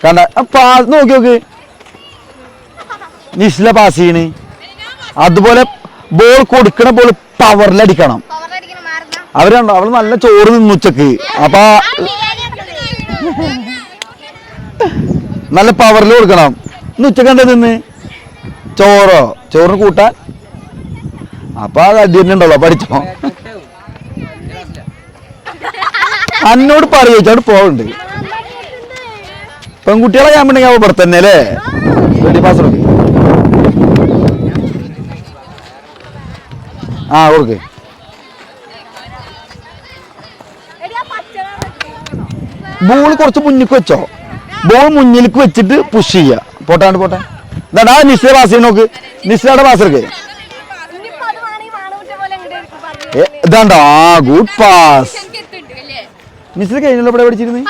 കണ്ട നോക്കി നോക്ക് നിസ്ല പാസ് ചെയ്യണ്. അതുപോലെ ബോൾ കൊടുക്കണ ബോൾ പവറിലടിക്കണം. അവരുണ്ടോ അവള് നല്ല ചോറ് നിന്ന് ഉച്ചക്ക്. അപ്പൊ നല്ല പവറിൽ കൊടുക്കണം. ഇന്ന് ഉച്ചക്ക് എന്താ നിന്ന് ചോറിന് കൂട്ടാൻ. അപ്പൊ അത് അടി തന്നെ ഉണ്ടല്ലോ. പഠിച്ചോ അന്നോട് ചോദിച്ചോട് പോവുണ്ട്. പെൺകുട്ടികളെ ഞാൻ ഉണ്ടെങ്കിൽ അവ ഇവിടെ തന്നെ അല്ലേ. റെഡി പാസ് കൊടുക്ക്. ആ കൊടുക്ക്. ബോൾ കുറച്ച് മുന്നിക്ക് വെച്ചോ. ബോൾ മുന്നിലേക്ക് വെച്ചിട്ട് പുഷ് ചെയ്യുക. പോട്ടെ ഇതാ നിസ്ല പാസ് ചെയ്യ. നോക്ക് നിസ്ലയുടെ പാസ് എടുക്ക്. ഇതാണ്ടോ ആ ഗുഡ് പാസ്. നിസ്ല കഴിഞ്ഞല്ലോ ഇവിടെ പഠിച്ചിരുന്നു.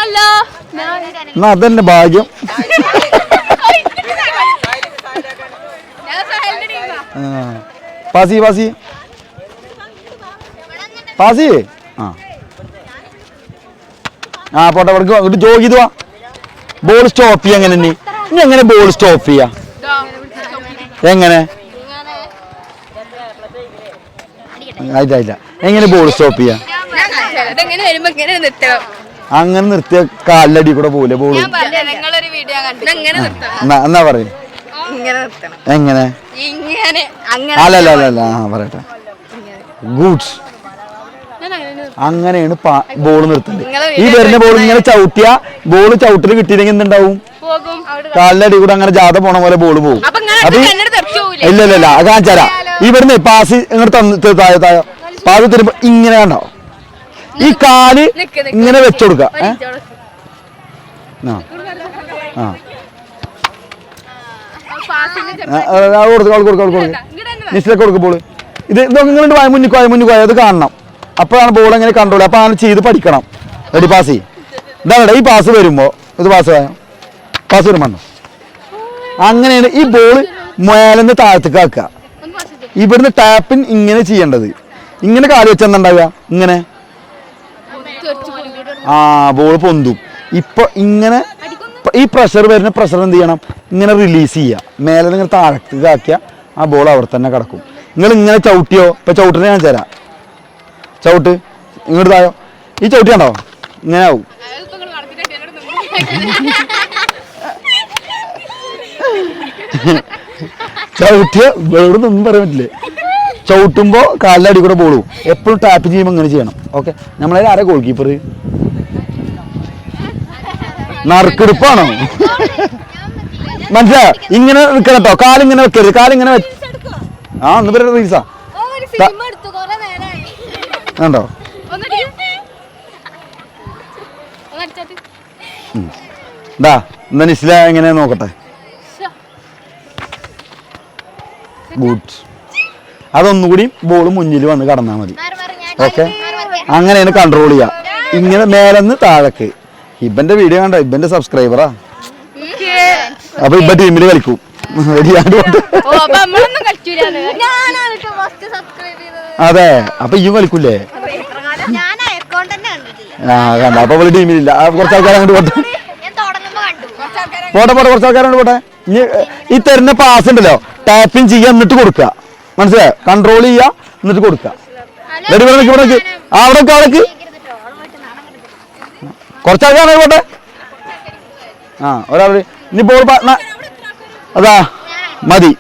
എന്നാ അതന്നെ ഭാഗ്യം. പാസ് ആ പോട്ടെ ഇങ്ങോട്ട് ജോഗ് ചെയ്തു വാ. ബോൾ സ്റ്റോപ്പ് ചെയ്യാ. എങ്ങനെ ഇനി എങ്ങനെ ബോൾ സ്റ്റോപ്പ് ചെയ്യാ? എങ്ങനെ ആയിട്ടില്ല. എങ്ങനെ ബോൾ സ്റ്റോപ്പ് ചെയ്യാ? അങ്ങനെ നിർത്തിയ കാലിലടി കൂടെ പോലെ ബോൾ. എന്നാ പറയും എങ്ങനെ? അല്ലല്ല പറയട്ടെ. ഗുഡ്സ്. അങ്ങനെയാണ് ബോൾ നിർത്തേണ്ടത്. ഈ വരുന്ന ബോൾ ഇങ്ങനെ ചവിട്ടിയ ബോൾ ചവിട്ടിൽ കിട്ടിയില്ലെങ്കിൽ എന്തുണ്ടാവും? കാലിലടി കൂടെ അങ്ങനെ ജാഥ പോണ പോലെ ബോൾ പോകും. അപ്പൊ ഇല്ലല്ല അത് കാണിച്ചാരാ. ഈ വരുന്ന പാസ് ഇങ്ങോട്ട് താഴെ പാസ് തരുമ്പോ ഇങ്ങനെ കണ്ടോ ഈ കാല് ഇങ്ങനെ വെച്ചുകൊടുക്ക. നിശ്ചയൊക്കെ കൊടുക്കും ബോള്. ഇതൊക്കെ ഇങ്ങനെ മുന്നിക്കോയ അത് കാണണം. അപ്പോഴാണ് ബോൾ എങ്ങനെ കൺട്രോൾ. അപ്പൊ അങ്ങനെ ചെയ്ത് പഠിക്കണം. റെഡി പാസ് ചെയ്യും. ഇതാണ് ഈ പാസ് വരുമ്പോ ഇത് പാസ് വരുമ്പോ അങ്ങനെയാണ് ഈ ബോൾ മേലെന്ന് താഴത്തേക്ക് ആക്കുക. ഇവിടുന്ന് ടാപ്പിൻ ഇങ്ങനെ ചെയ്യേണ്ടത്. ഇങ്ങനെ കാല് വെച്ചെന്നുണ്ടാവുക ഇങ്ങനെ ബോൾ പൊന്തും. ഇപ്പൊ ഇങ്ങനെ ഈ പ്രഷർ വരുന്ന പ്രഷർ എന്ത് ചെയ്യണം? ഇങ്ങനെ റിലീസ് ചെയ്യുക. മേലെ ഇങ്ങനെ താഴത്തേക്ക് ആക്കിയ ആ ബോൾ അവിടെ തന്നെ കിടക്കും. നിങ്ങൾ ഇങ്ങനെ ചവിട്ടിയോ? ഇപ്പൊ ചവിട്ടിനെ ഞാൻ തരാം. ചവിട്ട് ഇങ്ങോട്ട് താഴോ. ഈ ചവിട്ടി കണ്ടോ ഇങ്ങനെ ആവും. ചവിട്ടിയ ഇവിടെ ഒന്നും പറയാൻ പറ്റില്ലേ. ചവിട്ടുമ്പോ കാലിന്റെ അടി കൂടെ ബോൾ പോകും. എപ്പോഴും ടാപ്പ് ചെയ്യുമ്പോൾ ഇങ്ങനെ ചെയ്യണം. ഓക്കെ. നമ്മളതിൽ ആരാ ഗോൾ കീപ്പർ? നറുക്കെടുപ്പാണോ? മനസ്സിലായോ? ഇങ്ങനെ നിൽക്കണം കേട്ടോ. കാലിങ്ങനെ വെക്കരുത്. കാലിങ്ങനെ ഒന്ന് പേര് റീസാ കണ്ടോ? എന്നാ നിസ്ല എങ്ങനെ നോക്കട്ടെ. ഗുഡ്. അതൊന്നുകൂടി ബോൾ മുന്നിൽ വന്ന് കടന്നാൽ മതി. ഓക്കെ. അങ്ങനെയാണ് കൺട്രോൾ ചെയ്യുക. ഇങ്ങനെ മേലെന്ന് താഴേക്ക്. ഇബന്റെ വീഡിയോ കണ്ടോ? ഇബന്റെ സബ്സ്ക്രൈബറാ. അപ്പൊ ഇബ ടീമില് കളിക്കും. അതെ. അപ്പൊ ഇയും കളിക്കൂലേ? കണ്ട. അപ്പൊ അവള് ടീമിലില്ല. കുറച്ച് ആൾക്കാർ അങ്ങോട്ട് പോട്ടെ. കുറച്ച് ആൾക്കാരോട് പോട്ടെ. ഇനി ഈ തരുന്ന പാസ് ഉണ്ടല്ലോ ടാപ്പിങ് ചെയ്യുക എന്നിട്ട് കൊടുക്കുക. മനസ്സിലായോ? കൺട്രോൾ ചെയ്യുക എന്നിട്ട് കൊടുക്കുക. റെഡി ഇവിടെ അവിടേക്ക് കുറച്ചാൾക്കാരെ പോട്ടെ. ഒരാൾ ഇനി ബോൾ അതാ മതി.